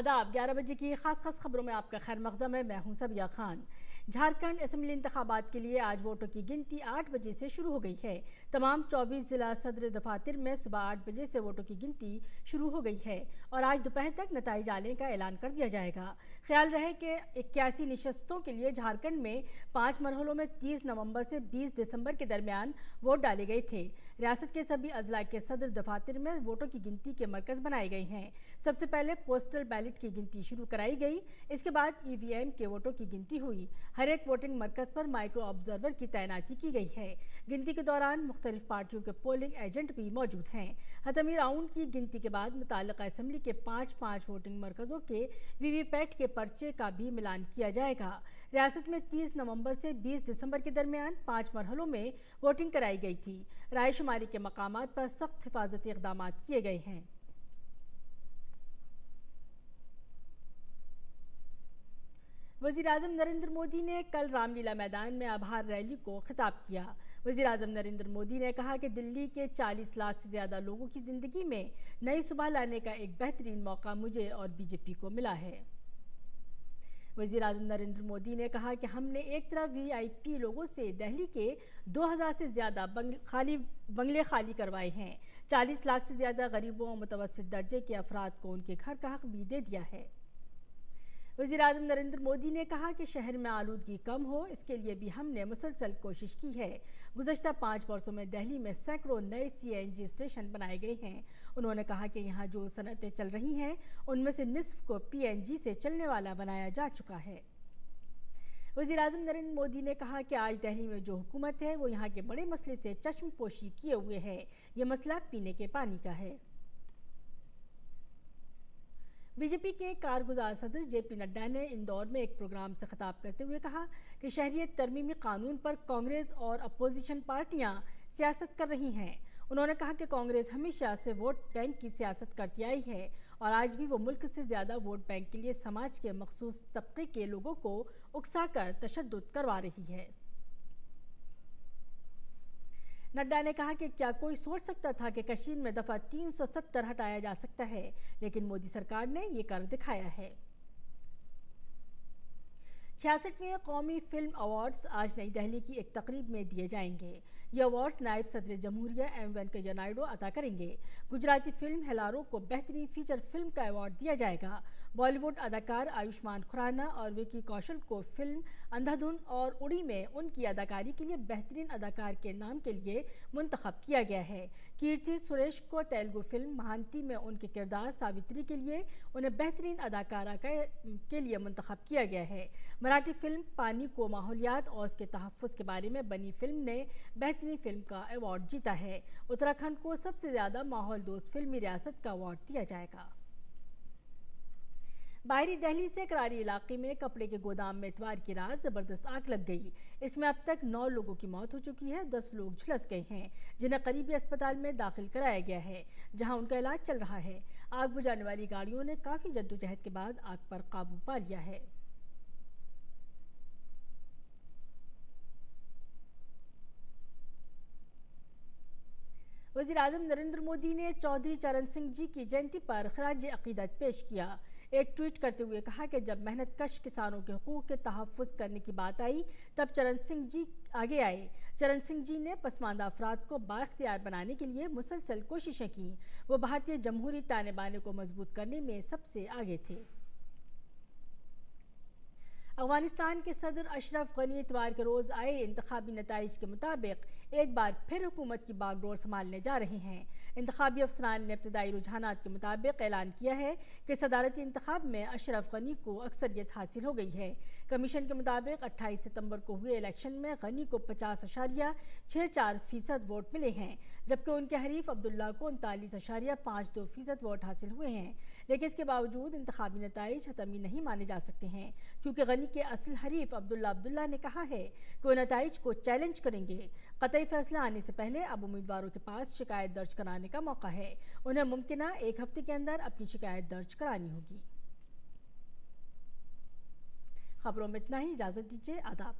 आदाब 11 बजे की खास खबरों में आपका खैर मकदम है। मैं हूं सबिया खान। झारखंड असेंबली इंतखाबात के लिए आज वोटों की गिनती 8 बजे से शुरू हो गई है। तमाम 24 जिला सदर दफातर में सुबह 8 बजे से वोटों की गिनती शुरू हो गई है और आज दोपहर तक नतीजे आने का ऐलान कर दिया जाएगा। ख्याल रहे कि 81 नशस्तों के लिए झारखंड में 5 मरहलों में 30 नवंबर से 20 दिसंबर के दरमियान वोट डाले गए थे। रियासत के सभी अजला के सदर दफातर में वोटों की गिनती के मरकज बनाए गए हैं। सबसे पहले पोस्टल बैलेट की गिनती शुरू कराई गई। इसके बाद ईवीएम के वोटों की गिनती हुई। हर एक वोटिंग मरकज पर माइक्रो ऑब्जर्वर की तैनाती की गई है। गिनती के दौरान मुख्तलिफ पार्टियों के पोलिंग एजेंट भी मौजूद हैं। हतमी राउंड की गिनती के बाद मुताल्लिका असेंबली के 5 वोटिंग मरकजों के वीवीपैट के पर्चे का भी मिलान किया जाएगा। रियासत में 30 नवंबर से 20 दिसंबर के दरमियान 5 मरहलों में वोटिंग कराई गई थी। रायशुमारी के मकामात पर सख्त हिफाजती इक़दाम किए गए हैं। वज़ीर-ए-आज़म नरेंद्र मोदी ने कल रामलीला मैदान में आभार रैली को खिताब किया। वज़ीर-ए-आज़म नरेंद्र मोदी ने कहा कि दिल्ली के 40 लाख से ज़्यादा लोगों की ज़िंदगी में नई सुबह लाने का एक बेहतरीन मौका मुझे और बीजेपी को मिला है। वज़ीर-ए-आज़म नरेंद्र मोदी ने कहा कि हमने एक तरफ वीआईपी लोगों से दिल्ली के 2000 से ज़्यादा बंगले खाली करवाए हैं। 40 लाख से ज़्यादा गरीबों और मुतवस्सित दर्जे के अफराद को उनके घर का हक भी दे दिया है। वज़ीर-ए-आज़म नरेंद्र मोदी ने कहा कि शहर में आलूदगी कम हो, इसके लिए भी हमने मुसलसल कोशिश की है। गुज़श्ता 5 वर्षों में दिल्ली में सैकड़ों नए सीएनजी स्टेशन बनाए गए हैं। उन्होंने कहा कि यहाँ जो सनतें चल रही हैं उनमें से निस्फ को पीएनजी से चलने वाला बनाया जा चुका है। वज़ीर-ए-आज़म नरेंद्र मोदी ने कहा कि आज दिल्ली में जो हुकूमत है वो यहाँ के बड़े मसले से चश्मपोशी किए हुए है। ये मसला पीने के पानी का है। बीजेपी के कारगुजार सदर जेपी नड्डा ने इंदौर में एक प्रोग्राम से खिताब करते हुए कहा कि शहरियत तरमीमी कानून पर कांग्रेस और अपोजिशन पार्टियां सियासत कर रही हैं। उन्होंने कहा कि कांग्रेस हमेशा से वोट बैंक की सियासत करती आई है और आज भी वो मुल्क से ज़्यादा वोट बैंक के लिए समाज के मखसूस तबके के लोगों को उकसाकर तशद्दुद करवा रही है। नड्डा ने कहा कि क्या कोई सोच सकता था कि कश्मीर में दफ़ा 370 हटाया जा सकता है, लेकिन मोदी सरकार ने ये कर दिखाया है। 66वें कौमी फिल्म अवार्ड्स आज नई दिल्ली की एक तकरीब में दिए जाएंगे। ये अवार्ड्स नायब सदर जमहूरिया एम वेंकैया नायडू अता करेंगे। गुजराती फिल्म हेलारो को बेहतरीन फीचर फिल्म का अवार्ड दिया जाएगा। बॉलीवुड अदाकार आयुष्मान खुराना और विकी कौशल को फिल्म अंधाधुन और उड़ी में उनकी अदाकारी के लिए बेहतरीन अदाकार के नाम के लिए मुंतखब किया गया है। कीर्ति सुरेश को तेलुगु फिल्म महांती में उनके किरदार सावित्री के लिए उन्हें बेहतरीन अदाकारा के लिए मुंतखब किया गया है। मराठी फिल्म पानी को माहौलियात और उसके तहफ़्फ़ुज़ के बारे में बनी फिल्म ने बेहतरीन फिल्म का अवार्ड जीता है। उत्तराखंड को सबसे ज़्यादा माहौल दोस्त फिल्मी रियासत का अवार्ड दिया जाएगा। बाहरी दिल्ली से करारी इलाके में कपड़े के गोदाम में इतवार की रात ज़बरदस्त आग लग गई। इसमें अब तक 9 लोगों की मौत हो चुकी है। 10 लोग झुलस गए हैं जिन्हें करीबी अस्पताल में दाखिल कराया गया है, जहां उनका इलाज चल रहा है। आग बुझाने वाली गाड़ियों ने काफ़ी जद्दोजहद के बाद आग पर काबू पा लिया है। वज़ीर-ए-आज़म नरेंद्र मोदी ने चौधरी चरण सिंह जी की जयंती पर खराज अक़ीदत पेश किया। एक ट्वीट करते हुए कहा कि जब मेहनत कश किसानों के हुकूक़ के तहफ़्फ़ुज़ करने की बात आई तब चरण सिंह जी आगे आए। चरण सिंह जी ने पसमानदा अफराद को बाइख्तियार बनाने के लिए मुसलसल कोशिशें की। वो भारतीय जमहूरी ताने बाने को मजबूत करने में सबसे आगे थे। अफगानिस्तान के सदर अशरफ गनी इतवार के रोज़ आए इंतखाबी नताइज के मुताबिक एक बार फिर हुकूमत की बागडोर संभालने जा रहे हैं। इंतखाबी अफसरान ने इब्तदाई रुझानात के मुताबिक ऐलान किया है कि सदारती इंतखाब में अशरफ गनी को अक्सरियत हासिल हो गई है। कमीशन के मुताबिक 28 सितंबर को हुए इलेक्शन में गनी को 50.64% वोट मिले हैं, जबकि उनके हरीफ अब्दुल्ला को 39.52% वोट हासिल हुए हैं। लेकिन इसके बावजूद इंतखाबी नताइज हतमी नहीं माने जा सकते हैं, क्योंकि गनी के असल हरीफ अब्दुल्ला ने कहा है कि वो नताइज को चैलेंज करेंगे। कतई फैसला आने से पहले अब उम्मीदवारों के पास शिकायत दर्ज कराने का मौका है। उन्हें मुमकिन 1 हफ्ते के अंदर अपनी शिकायत दर्ज करानी होगी। खबरों में इतना ही। इजाज़त दीजिए। आदाब।